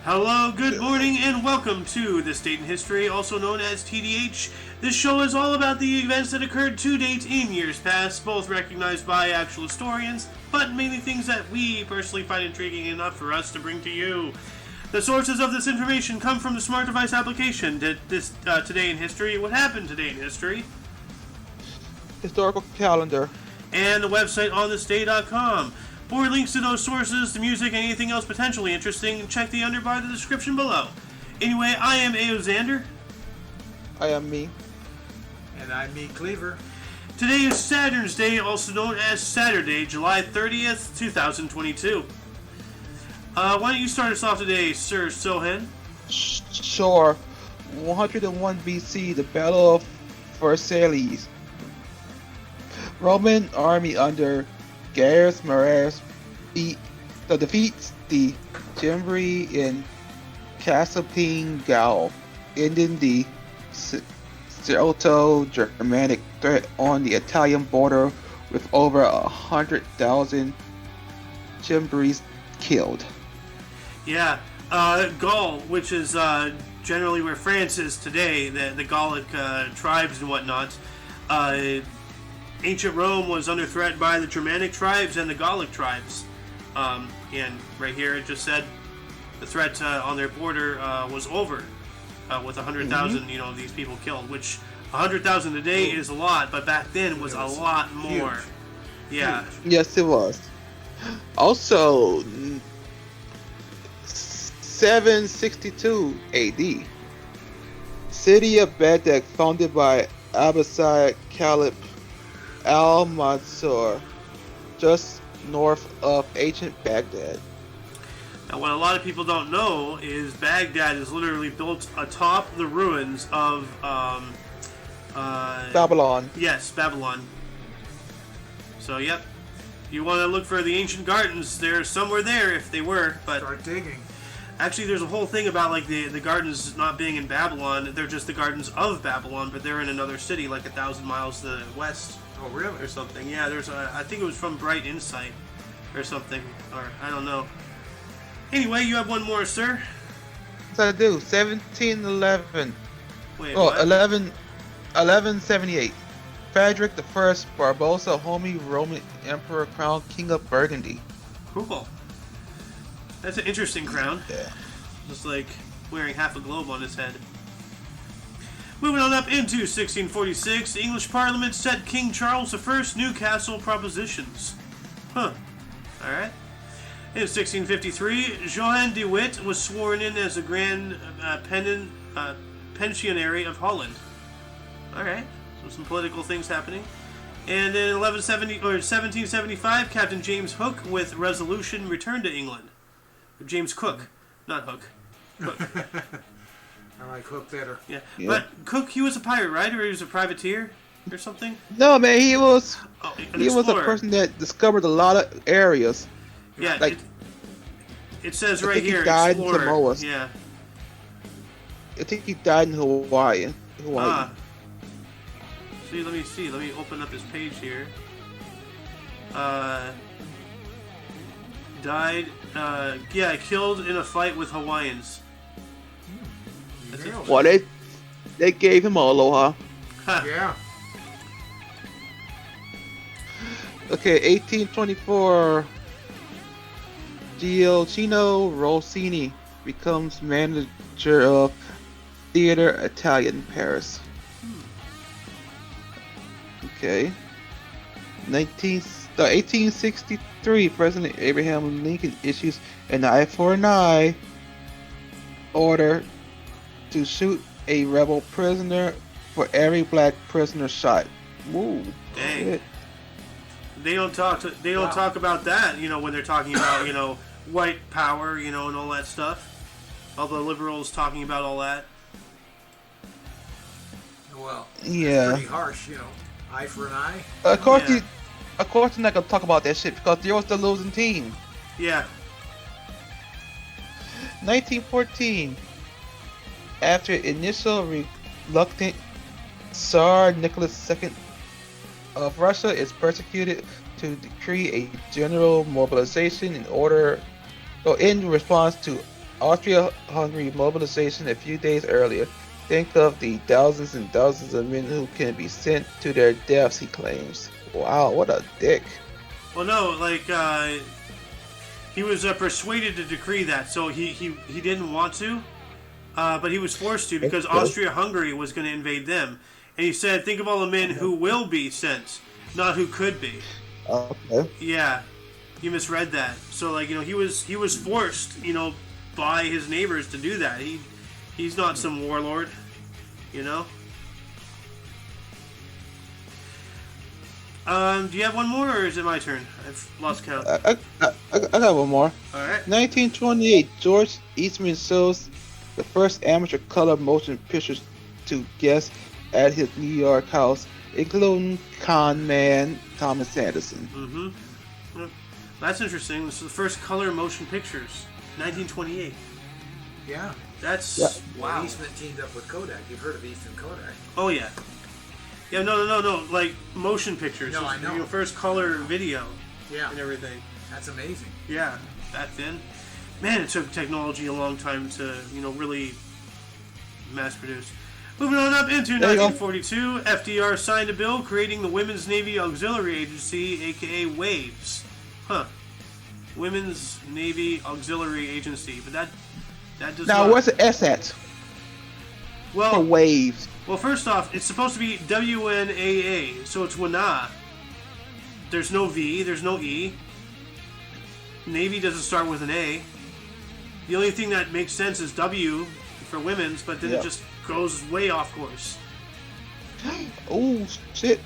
Hello, good morning, and welcome to This Date in History, also known as TDH. This show is all about the events that occurred to date in years past, both recognized by actual historians, but mainly things that we personally find intriguing enough for us to bring to you. The sources of this information come from the smart device application. Today in History, What Happened Today in History, Historical calendar, and the website onthisday.com. For links to those sources, the music, and anything else potentially interesting, check the underbar of the description below. Anyway, I am A.O. Xander. I am me. And I'm me, Cleaver. Today is Saturn's Day, also known as Saturday, July 30th, 2022. Why don't you start us off today, Sir Sohan? Sure. 101 BC, the Battle of Vercellae. Roman army under Gaius Marius defeats the Cimbri in Casalpine Gaul, ending the Celto-Germanic threat on the Italian border with over 100,000 Cimbris killed. Yeah, Gaul, which is generally where France is today, the Gallic tribes and whatnot. Ancient Rome was under threat by the Germanic tribes and the Gallic tribes. And right here it just said the threat on their border was over with 100,000, of these people killed, which 100,000 today is a lot, but back then was a lot more. Huge. Yeah. Huge. Yes, it was. Also, 762 AD. City of Baghdad, founded by Abbasid Caliph Al-Mansur, just north of ancient Baghdad. Now, what a lot of people don't know is Baghdad is literally built atop the ruins of Babylon. Yes, Babylon. So, yep. You want to look for the ancient gardens, they're somewhere there if they were, but Start digging. actually there's a whole thing about like the gardens not being in Babylon. They're just the gardens of Babylon, but they're in another city like 1,000 miles to the west Oh, really? or something. Yeah, I think it was from Bright Insight or something, or I don't know. Anyway, you have one more, sir. What's I do? 1711. Wait, Oh, what? 1178. Frederick I Barbarossa, Holy Roman Emperor, crowned King of Burgundy. Cool. That's an interesting crown. Yeah. Just like wearing half a globe on his head. Moving on up into 1646, the English Parliament set King Charles I's Newcastle propositions. Huh. Alright. In 1653, Johan de Witt was sworn in as a Grand Pensionary of Holland. Alright. So some political things happening. And in 1775, Captain James Hook with Resolution returned to England. James Cook, not Hook. Cook. I like Hook better. Yeah. Yeah. But Cook, he was a pirate, right? Or he was a privateer or something? No, man, he was Oh, an he was a explorer. person that discovered a lot of areas. Yeah, like- it says I right think he here, died in explorer. Samoa. Yeah. I think he died in Hawaii. Ah. See, let me open up his page here. Died, killed in a fight with Hawaiians. That's it. Well, they gave him a aloha. Ha. Yeah. Okay, 1824. Gioacchino Rossini becomes manager of Theatre Italian Paris. Okay. 1863, President Abraham Lincoln issues an eye for an eye order to shoot a rebel prisoner for every black prisoner shot. Woo. Dang. Shit. They don't talk about that, when they're talking about, white power, and all that stuff. All the liberals talking about all that. Well, Yeah. pretty harsh, Eye for an eye. Of course, Yeah. of course, they're not gonna talk about that shit because they was the losing team. Yeah. 1914. After initial reluctant, Tsar Nicholas II of Russia is persecuted to decree a general mobilization in response to Austria-Hungary mobilization a few days earlier. Think of the thousands and thousands of men who can be sent to their deaths, he claims. Wow, what a dick. Well, no, like he was persuaded to decree that, so he didn't want to, but he was forced to because Austria-Hungary was going to invade them, and he said, "Think of all the men who will be sent, not who could be." Okay. Yeah, you misread that. So like he was forced by his neighbors to do that. He's not some warlord, Do you have one more, or is it my turn? I've lost count. I got one more. All right. 1928, George Eastman shows the first amateur color motion pictures to guests at his New York house, including con man Thomas Anderson. Mm-hmm. Yep. That's interesting. This is the first color motion pictures, 1928. Yeah. That's Wow. Eastman teamed up with Kodak. You've heard of Eastman Kodak? Oh yeah. Yeah, no. Like motion pictures. No, I know. First color video. Yeah. And everything. That's amazing. Yeah. Back then, man, it took technology a long time to really mass produce. Moving on up into 1942, FDR signed a bill creating the Women's Navy Auxiliary Agency, aka WAVES. Women's Navy Auxiliary Agency, but that does now, not... what's the S at? Well, for waves. Well, first off, it's supposed to be WNAA, so it's WNA. There's no V, there's no E. Navy doesn't start with an A. The only thing that makes sense is W for women's, but then it just goes way off course. Oh, shit.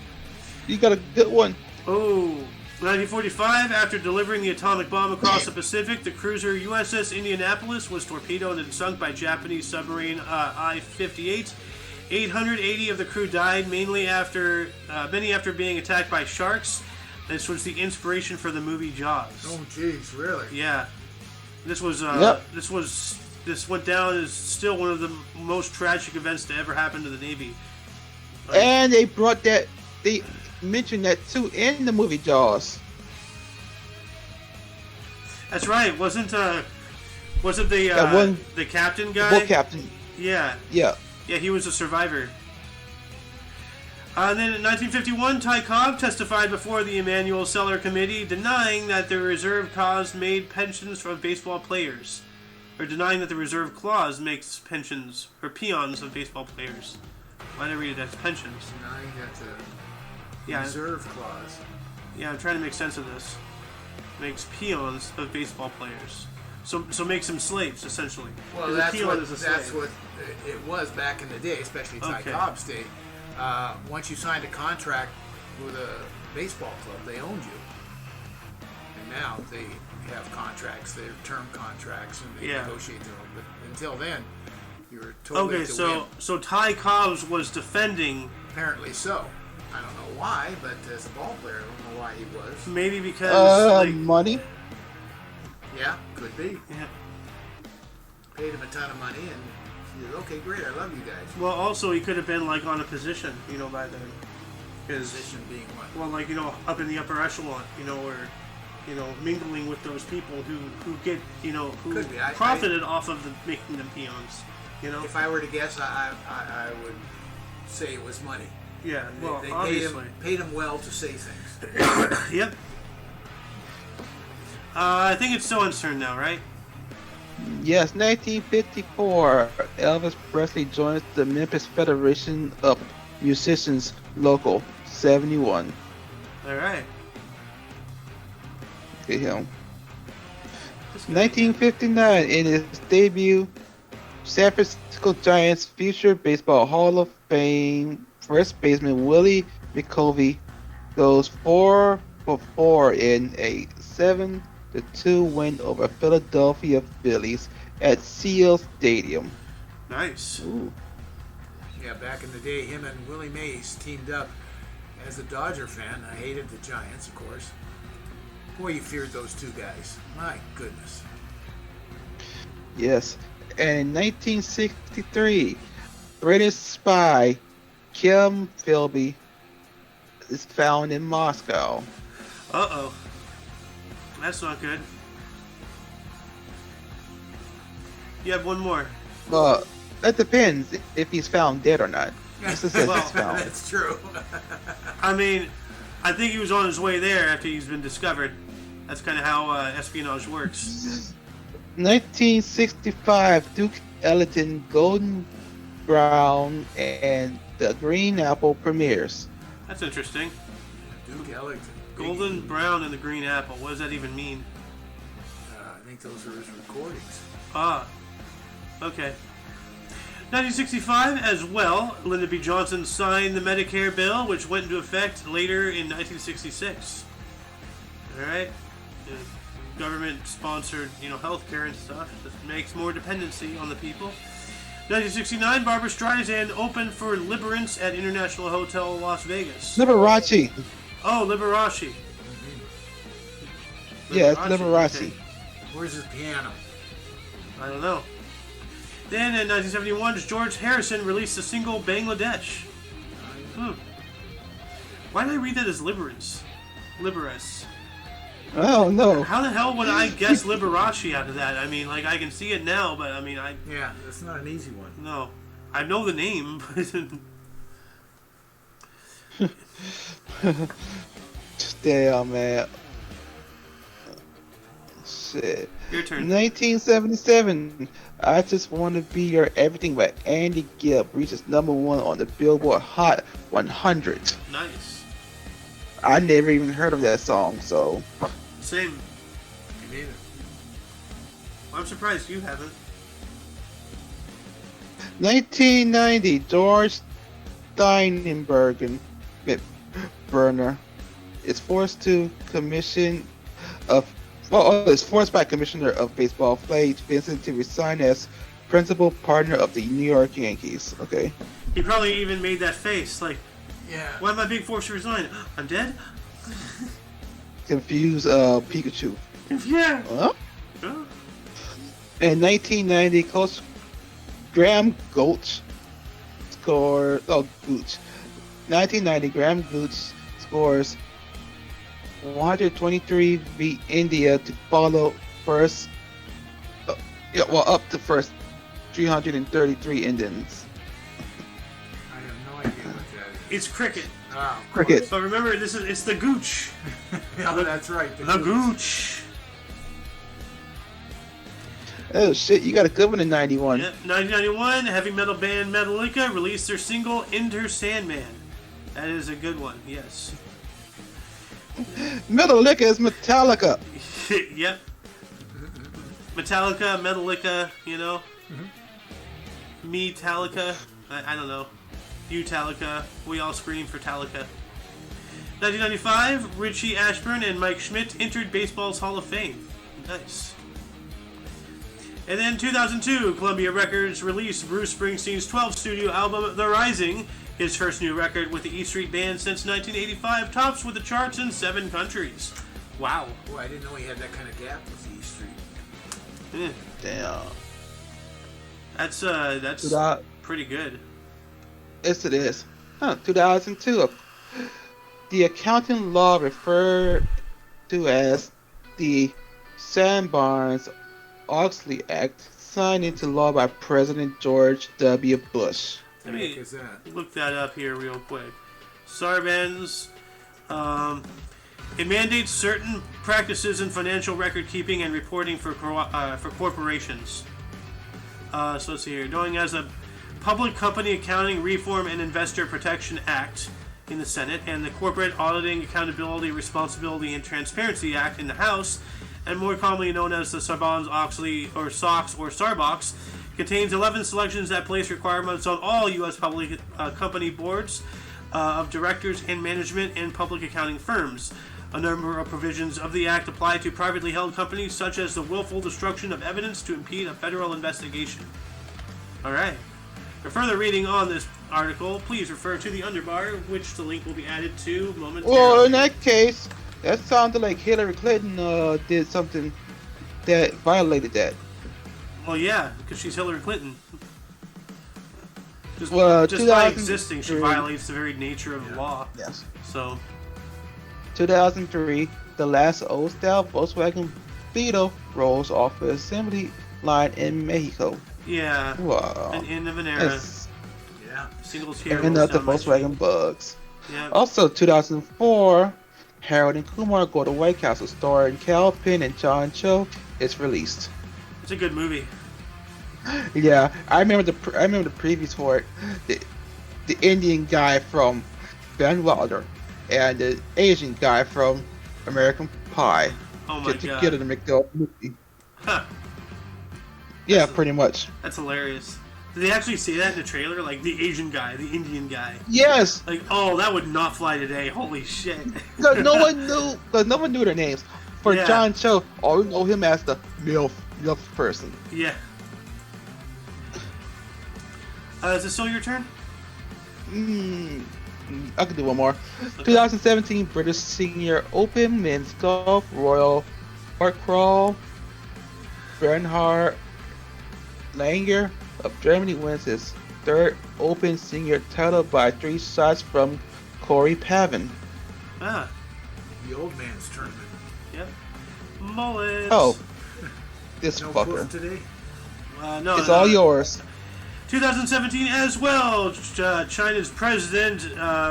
You got a good one. Oh. 1945, after delivering the atomic bomb across the Pacific, the cruiser USS Indianapolis was torpedoed and sunk by Japanese submarine I-58. 880 of the crew died, many after being attacked by sharks. This was the inspiration for the movie Jaws. Oh, jeez, really? Yeah. This went down as still one of the most tragic events to ever happen to the Navy. And they mentioned that too in the movie Jaws. That's right. Wasn't the captain guy? The boat captain. Yeah. Yeah. Yeah, he was a survivor. And then in 1951, Ty Cobb testified before the Emanuel Seller Committee, denying that the reserve clause made pensions for baseball players, or denying that the reserve clause makes pensions or peons of baseball players. Why did I read it as pensions? Denying that the reserve clause. Yeah, I'm trying to make sense of this. Makes peons of baseball players. So makes them slaves, essentially. Well, that's what it was back in the day, especially Ty Cobb's day. Once you signed a contract with a baseball club, they owned you. And now they have contracts, they're term contracts, and they negotiate their own. But until then, you were totally to win. So Ty Cobbs was defending... Apparently so. I don't know why, but as a ball player, I don't know why he was. Maybe because... money? Yeah, could be. Yeah. Paid him a ton of money, and he said, okay, great, I love you guys. Well, also, he could have been, on a position, by then. Position being what? Well, up in the upper echelon, or, mingling with those people who get, who profited off of making them peons, If I were to guess, I would say it was money. Yeah, well, they obviously. paid him well to say things. Yep. I think it's Sohan's turn now, right? Yes, 1954. Elvis Presley joins the Memphis Federation of Musicians Local 71. All right. Look at him. 1959, in his debut, San Francisco Giants future baseball Hall of Fame first baseman Willie McCovey goes 4 for 4 in a 7-2 win over Philadelphia Phillies at Seal Stadium. Nice. Ooh. Yeah, back in the day, him and Willie Mays teamed up. As a Dodger fan, I hated the Giants, of course. Boy, you feared those two guys. My goodness. Yes. And in 1963, British spy Kim Philby is found in Moscow. Uh-oh. That's not good. You have one more. Well, that depends if he's found dead or not. This is Well, he's found. That's true. I mean, I think he was on his way there after he's been discovered. That's kind of how espionage works. 1965, Duke Ellington, Golden Brown, and the Green Apple premieres. That's interesting. Duke Ellington. Golden Brown and the Green Apple. What does that even mean? I think those are his recordings. Ah, okay. 1965 as well, Lyndon B. Johnson signed the Medicare bill, which went into effect later in 1966. All right, government-sponsored, healthcare and stuff. Just makes more dependency on the people. 1969, Barbra Streisand opened for Liberance at International Hotel Las Vegas. Liberace. Oh, Liberace. Yeah, it's Liberace. Okay. Where's his piano? I don't know. Then in 1971, George Harrison released the single Bangladesh. Why did I read that as Liberance? Liberus. I don't know. How the hell would I guess Liberace out of that? I mean, I can see it now, but Yeah, that's not an easy one. No. I know the name, but... Damn, man. Shit. Your turn. 1977, I Just Want to Be Your Everything by Andy Gibb reaches #1 on the Billboard Hot 100. Nice. I never even heard of that song, so... Same. Me neither. I'm surprised you haven't. 1990, George Steinberger is forced by Commissioner of Baseball Flage Vincent to resign as principal partner of the New York Yankees. Okay. He probably even made that face, Yeah. why am I being forced to resign? I'm dead? Confused Pikachu. Yeah. Huh? Oh. In 1990, Coach Graham Gooch scores. Oh, Gooch. 1990, Graham Gooch scores 123 beat India to follow first. Up to first 333 Indians. I have no idea what that is. It's cricket. Oh, Cricket. But remember, it's the Gooch. Yeah, that's right. The Gooch. Oh shit, you got a good one in 91. Yep. 1991, heavy metal band Metallica released their single Enter Sandman. That is a good one, yes. Metallica is Metallica. Yep. Metallica, Metallica, Me-Talica, I don't know. You-Talica, we all scream for Talica. 1995, Richie Ashburn and Mike Schmidt entered baseball's Hall of Fame. Nice. And then 2002, Columbia Records released Bruce Springsteen's 12th studio album, The Rising, his first new record with the E Street Band since 1985, tops with the charts in 7 countries. Wow. Boy, I didn't know he had that kind of gap with E Street. Damn. That's pretty good. Yes, it is. 2002. The accounting law referred to as the Sarbanes-Oxley Act, signed into law by President George W. Bush. Let me Is that? look that up here real quick. Sarbanes, it mandates certain practices in financial record keeping and reporting for corporations. So let's see here. Knowing as a Public Company Accounting Reform and Investor Protection Act in the Senate, and the Corporate Auditing, Accountability, Responsibility, and Transparency Act in the House, and more commonly known as the Sarbanes-Oxley or SOX or Sarbox, contains 11 selections that place requirements on all U.S. public company boards of directors and management and public accounting firms. A number of provisions of the Act apply to privately held companies, such as the willful destruction of evidence to impede a federal investigation. Alright. For further reading on this article, please refer to the underbar, which the link will be added to momentarily. Well, in that case, that sounded like Hillary Clinton did something that violated that. Well, yeah, because she's Hillary Clinton. Just Well, by existing, she violates the very nature of the law. Yes. So, 2003, the last old-style Volkswagen Beetle rolls off the assembly line in Mexico. Yeah. Wow. An end of an era. Yeah. Singles here. And rolls the down my Volkswagen street. Bugs. Yeah. Also, 2004, Harold and Kumar Go to White Castle, starring Cal Penn and John Cho, is released. It's a good movie. Yeah, I remember the previews for it. The Indian guy from Van Wilder and the Asian guy from American Pie Oh my get god. together to make the movie. Huh. Yeah, pretty much. That's hilarious. Did they actually say that in the trailer? Like the Asian guy, the Indian guy. Yes, Like, oh, that would not fly today. Holy shit. because no one knew their names. For Yeah. John Cho, all we know him as the MILF person. Yeah. Is it still your turn? I can do one more. 2017 British Senior Open Men's Golf Royal Crawl. Bernhard Langer of Germany wins his third Open Senior title by 3 shots from Corey Pavin. Ah. The old man's tournament. Yep. Mullets. Oh, this No fucker. poof today. No. It's all yours. 2017 as well. China's president,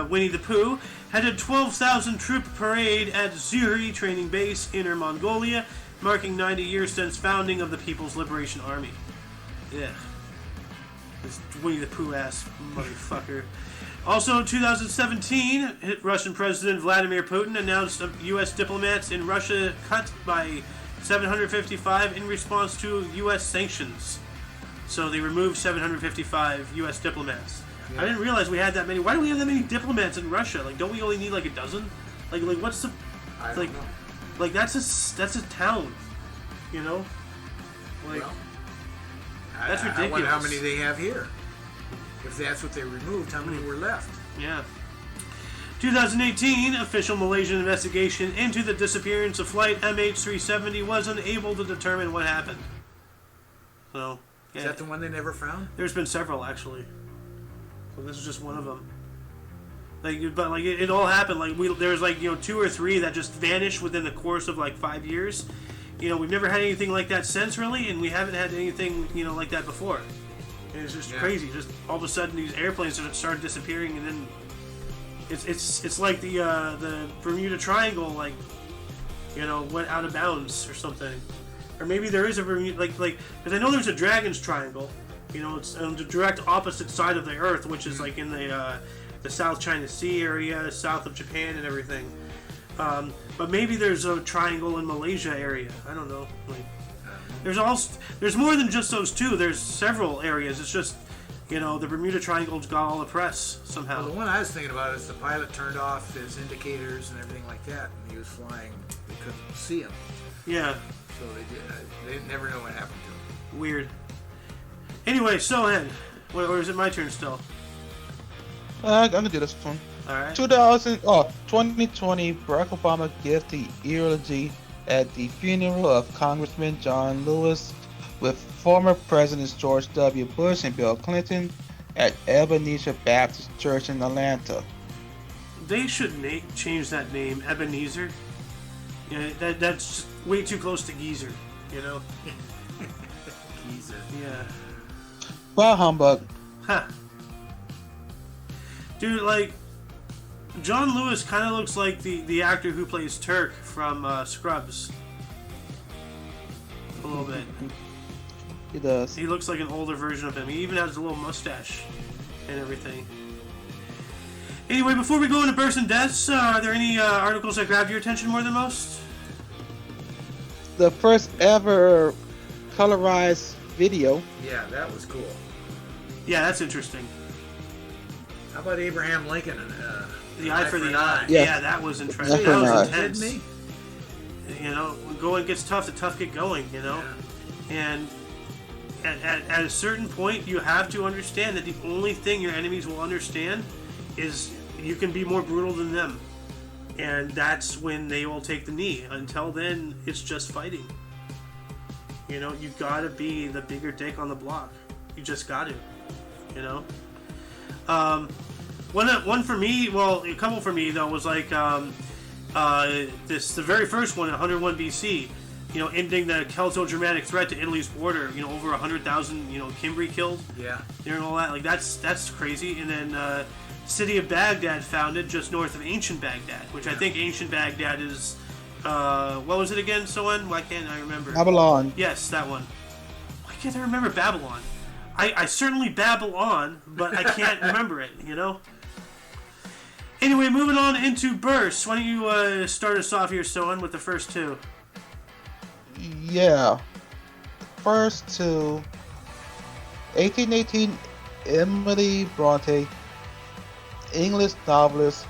Winnie the Pooh, had a 12,000 troop parade at Zuri Training Base, Inner Mongolia, marking 90 years since founding of the People's Liberation Army. Yeah. This Winnie the Pooh ass motherfucker. Also, 2017, Russian President Vladimir Putin announced U.S. diplomats in Russia cut by 755 in response to U.S. sanctions. So they removed 755 U.S. diplomats. Yeah. I didn't realize we had that many. Why do we have that many diplomats in Russia? Like, don't we only need like a dozen? Like what's the I like? don't know. Like that's a town, you know? Like Well, that's I wonder how ridiculous. many they have here. If that's what they removed, how many were left? yeah. 2018, official Malaysian investigation into the disappearance of flight MH370 was unable to determine what happened. So, yeah. Is that the one they never found? There's been several actually. So this is just one of them. Like, but like it all happened. Like there was like 2 or 3 that just vanished within the course of like 5 years. We've never had anything like that since really, and we haven't had anything like that before. And it's just crazy. Just all of a sudden these airplanes started disappearing, and then it's like the Bermuda Triangle like went out of bounds or something. Or maybe there is a Bermuda, like because I know there's a Dragon's Triangle. It's on the direct opposite side of the Earth, which is like in the South China Sea area, south of Japan and everything. But maybe there's a triangle in Malaysia area. I don't know. Like, there's more than just those 2. There's several areas. It's just the Bermuda Triangle's got all the press somehow. Well, the one I was thinking about is the pilot turned off his indicators and everything like that, and he was flying. They couldn't see him. Yeah. So they never know what happened to him. Weird. Anyway, so Ed, or is it my turn still? I'm gonna do this one. All right. 2020, Barack Obama gives the eulogy at the funeral of Congressman John Lewis with former Presidents George W. Bush and Bill Clinton at Ebenezer Baptist Church in Atlanta. They should change that name, Ebenezer. That's way too close to geezer, Geezer. Yeah. Bah humbug. Huh. Dude, like, John Lewis kind of looks like the actor who plays Turk from Scrubs. A little bit. He does. He looks like an older version of him. He even has a little mustache and everything. Anyway, before we go into births and deaths, are there any articles that grabbed your attention more than most? The first ever colorized video. Yeah, that was cool. Yeah, that's interesting. How about Abraham Lincoln? The eye for the eye. Yeah. Yeah, that was interesting. Eye for That an was eye. intense. Kidding me? When going gets tough, the tough get going, Yeah. And at a certain point, you have to understand that the only thing your enemies will understand is you can be more brutal than them. And that's when they will take the knee. Until then, it's just fighting. You gotta be the bigger dick on the block. You just got to. One for me, well, a couple for me though was like the very first one, 101 BC. ending the Celto-Germanic threat to Italy's border. Over 100,000, Cimbri killed. Yeah. And all that. Like, that's crazy. And then city of Baghdad founded just north of ancient Baghdad, which I think ancient Baghdad is, what was it again, Soen? Why can't I remember? Babylon. Yes, that one. Why can't I remember Babylon? I certainly babble on, but I can't remember it, Anyway, moving on into bursts. Why don't you start us off here, Soen, with the first two? Yeah. First two. 1818, Emily Bronte, English novelist,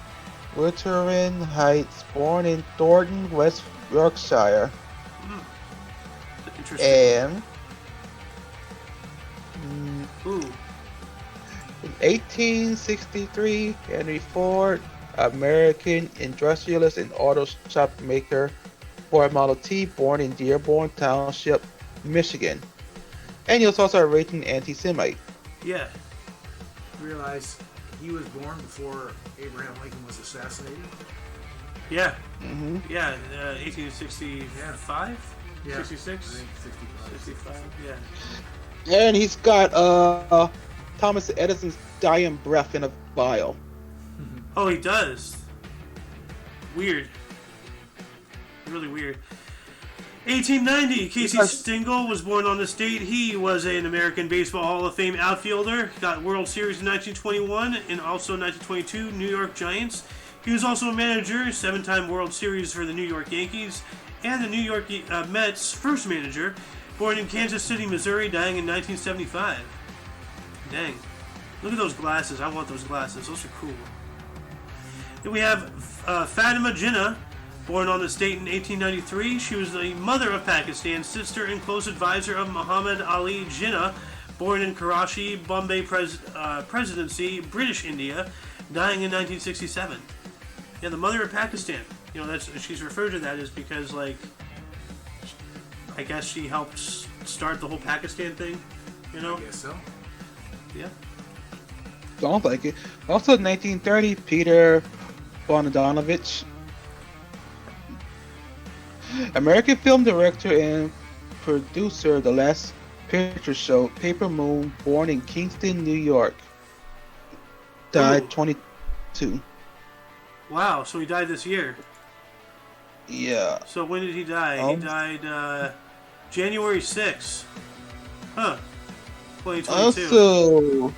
Wuthering Heights, born in Thornton, West Yorkshire. Interesting. And Ooh. in 1863, Henry Ford, American industrialist and auto shop maker, Ford Model T, born in Dearborn Township, Michigan. And he was also a raging anti-Semite. Yeah. Realize he was born before Abraham Lincoln was assassinated. Yeah. Mm-hmm. Yeah. 1865. Yeah. 66. I think 65. 65. Yeah. And he's got Thomas Edison's dying breath in a vial. Oh, he does. Weird. Really weird. 1890, Casey Stengel was born on this date. He was an American Baseball Hall of Fame outfielder. Got World Series in 1921 and also 1922 New York Giants. He was also a manager, 7-time World Series for the New York Yankees, and the New York Mets' first manager. Born in Kansas City, Missouri, dying in 1975. Dang. Look at those glasses. I want those glasses. Those are cool. Then we have Fatima Jinnah, born on this date in 1893. She was the mother of Pakistan, sister and close advisor of Muhammad Ali Jinnah, born in Karachi, Bombay Presidency, British India, dying in 1967. Yeah, the mother of Pakistan. She's referred to that as because, like, I guess she helped start the whole Pakistan thing, I guess so. Yeah. Sounds like it. Also, 1930, Peter Bogdanovich, American film director and producer, The Last Picture Show, Paper Moon, born in Kingston, New York. Died 22. Wow, so he died this year. Yeah. So when did he die? He died January 6th. Huh. 2022. Also,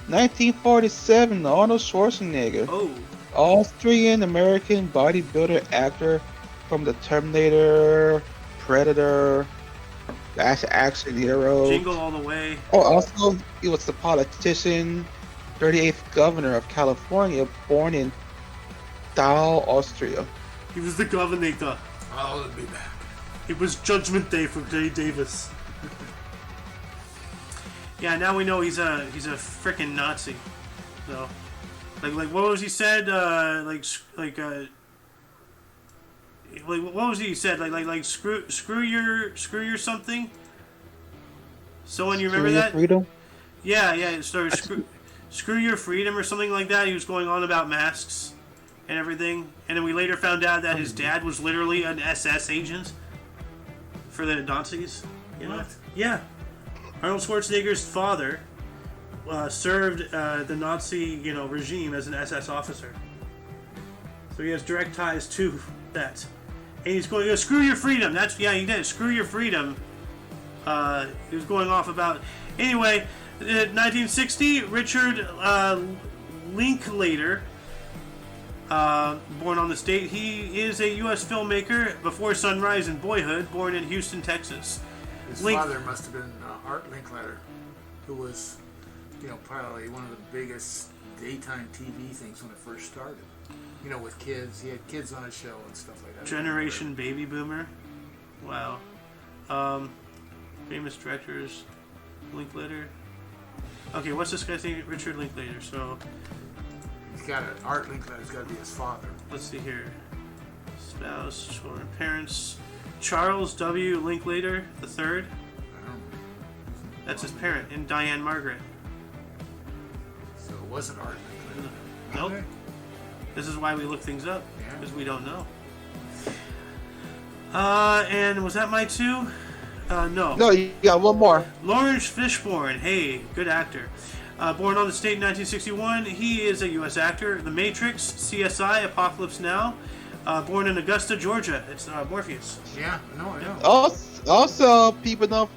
1947, Arnold Schwarzenegger, Oh. Austrian American bodybuilder actor from the Terminator, Predator, Last Action Hero. Jingle All the Way. Oh, also, he was the politician, 38th governor of California, born in Thal, Austria. He was the governor. I'll be back. It was Judgment Day for Jay Davis. Yeah, now we know he's a freaking Nazi. So, like what was he said? Like what was he said? Like screw your something. So when you remember Screw your that? freedom? Yeah. So screw your freedom or something like that. He was going on about masks and everything, and then we later found out that his dad was literally an SS agent for the Nazis. What? Yeah. Arnold Schwarzenegger's father served the Nazi, regime as an SS officer. So he has direct ties to that. And he's going, screw your freedom. He did. Screw your freedom. He was going off about. Anyway, 1960, Richard Linklater, born on this date. He is a U.S. filmmaker before Sunrise and Boyhood, born in Houston, Texas. His father must have been Art Linklater, who was, probably one of the biggest daytime TV things when it first started. With kids. He had kids on his show and stuff like that. Generation Baby Boomer. Wow. Famous directors. Linklater. Okay, what's this guy's name? Richard Linklater. So he's got Art Linklater's got to be his father. let's see here. Spouse, children, parents. Charles W. Linklater III. That's his parent, and Diane Margaret. So it wasn't Art Linklater. Nope. This is why we look things up, Yeah. because we don't know. And was that my two? No. No, you got one more. Lawrence Fishburne. Hey, good actor. Born on this date in 1961, he is a U.S. actor. The Matrix, CSI, Apocalypse Now. Born in Augusta, Georgia. It's Morpheus. Yeah, I know. Also, people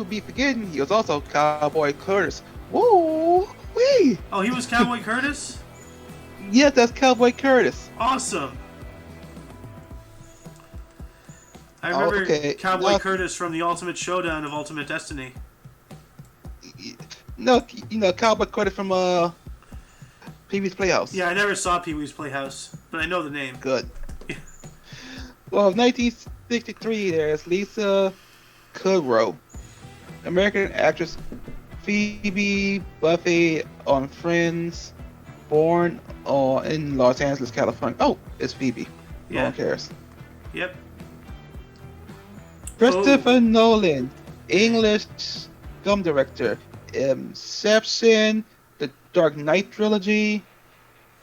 be forgetting he was also Cowboy Curtis. Woo wee! Oh, he was Cowboy Curtis? Yes, that's Cowboy Curtis. Awesome. I remember Cowboy Curtis from the Ultimate Showdown of Ultimate Destiny. No, Cowboy Curtis from Pee-wee's Playhouse. Yeah, I never saw Pee-wee's Playhouse, but I know the name. Good. Well, 1963, there's Lisa Kudrow, American actress Phoebe Buffy on Friends, born in Los Angeles, California. Oh, it's Phoebe. No one cares. Yep. Christopher Nolan, English film director, Inception, The Dark Knight trilogy,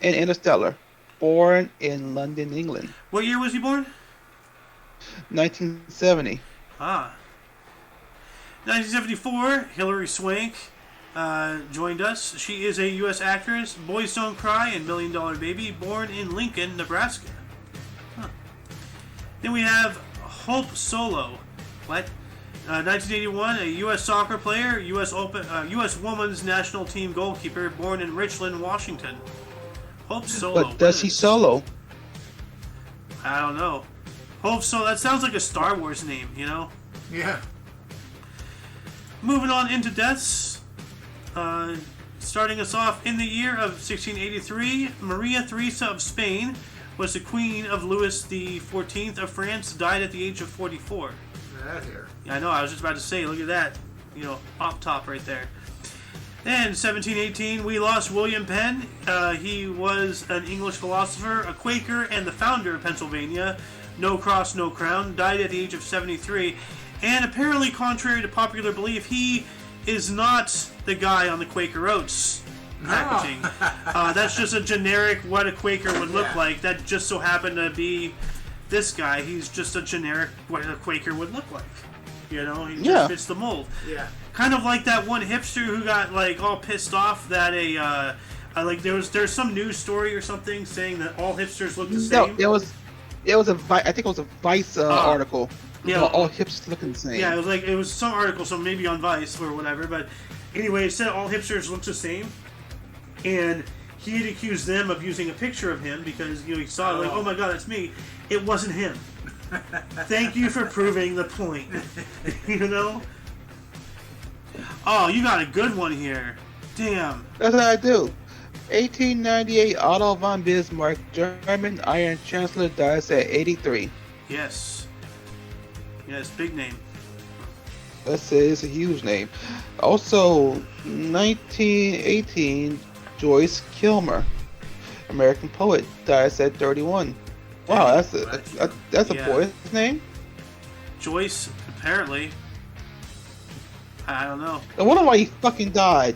and Interstellar. Born in London, England. What year was he born? 1970. 1974, Hilary Swank joined us. She is a U.S. actress, Boys Don't Cry, and $1 Million Baby, born in Lincoln, Nebraska. Then we have Hope Solo. What? 1981, a U.S. soccer player, U.S. Women's National Team goalkeeper, born in Richland, Washington. Hope Solo. But does he solo? I don't know. Hope Solo. That sounds like a Star Wars name, you know? Yeah. Moving on into deaths. Starting us off in the year of 1683, Maria Theresa of Spain was the queen of Louis XIV of France, died at the age of 44. That here. Yeah, I know, I was just about to say, look at that. Up top right there. Then, 1718, we lost William Penn. He was an English philosopher, a Quaker, and the founder of Pennsylvania. No cross, no crown. Died at the age of 73. And apparently, contrary to popular belief, he is not the guy on the Quaker Oats packaging. That's just a generic what a Quaker would look like. That just so happened to be this guy. He's just a generic what a Quaker would look like. He just fits the mold. Yeah. Kind of like that one hipster who got all pissed off that there's some news story or something saying that all hipsters look the same. No, I think it was a Vice article. Yeah, all hipsters looking the same. Yeah, it was some article, so maybe on Vice or whatever. But anyway, it said all hipsters look the same, and he had accused them of using a picture of him because he saw oh my god, that's me. It wasn't him. Thank you for proving the point. Oh, you got a good one here. Damn. That's what I do. 1898, Otto von Bismarck, German Iron Chancellor, dies at 83. Yes, big name. Let's say it's a huge name. Also, 1918, Joyce Kilmer, American poet, dies at 31. Wow, that's a boy's name? Joyce, apparently. I don't know. I wonder why he fucking died.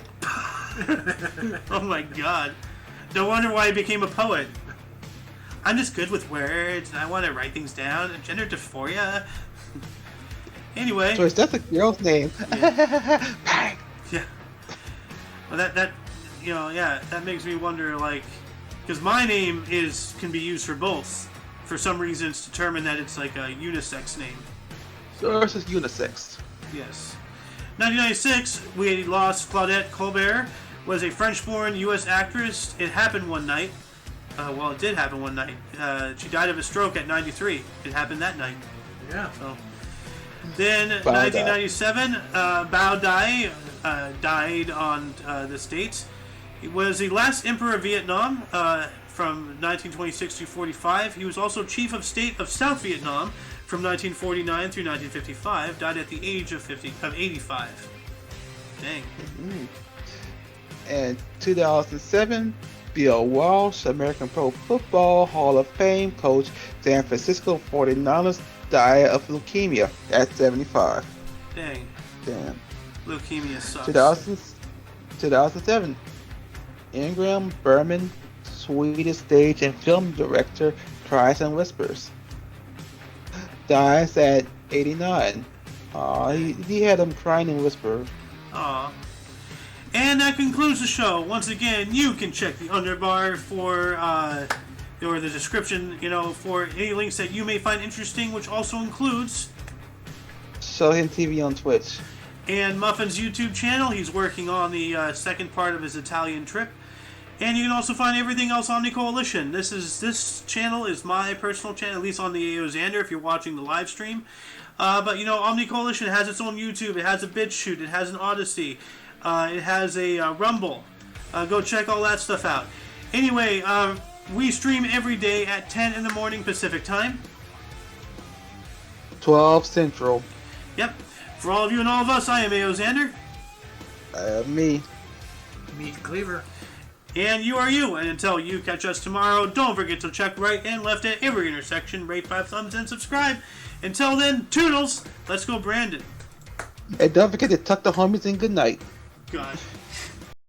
Oh my god. No wonder why he became a poet. I'm just good with words, and I want to write things down. Gender dysphoria. Anyway. Joyce, that's a girl's name. Yeah. Yeah. Well, that makes me wonder, because my name can be used for both. For some reason, it's determined that it's like a unisex name. So it's just unisex. Yes. 1996, we lost Claudette Colbert, was a French-born U.S. actress. It happened one night. It did happen one night. She died of a stroke at 93. It happened that night. Yeah. So. Then, 1997, Bao Dai died on this date. He was the last emperor of Vietnam from 1926 to 45. He was also chief of state of South Vietnam from 1949 through 1955. Died at the age of 85. Dang. Mm-hmm. And 2007, Bill Walsh, American Pro Football Hall of Fame coach, San Francisco 49ers, died of leukemia at 75. Dang. Damn. Leukemia sucks. 2007, Ingram Bergman, Swedish stage and film director, Cries and Whispers. dies at 89. He had him crying and whisper. Aw. And that concludes the show. Once again, you can check the underbar for or the description, for any links that you may find interesting, which also includes Sohin TV on Twitch. And Muffin's YouTube channel. He's working on the second part of his Italian trip. And you can also find everything else on Omni Coalition. This channel is my personal channel, at least on the Xander if you're watching the live stream. But Omni Coalition has its own YouTube. It has a BitChute. It has an Odyssey. It has a Rumble. Go check all that stuff out. Anyway, we stream every day at 10 in the morning Pacific time. 12 Central. Yep. For all of you and all of us, I am Xander. Me. Meet Cleaver. And you are you. And until you catch us tomorrow, don't forget to check right and left at every intersection, rate 5 thumbs, and subscribe. Until then, toodles. Let's go, Brandon. And don't forget to tuck the homies in. Good night. God.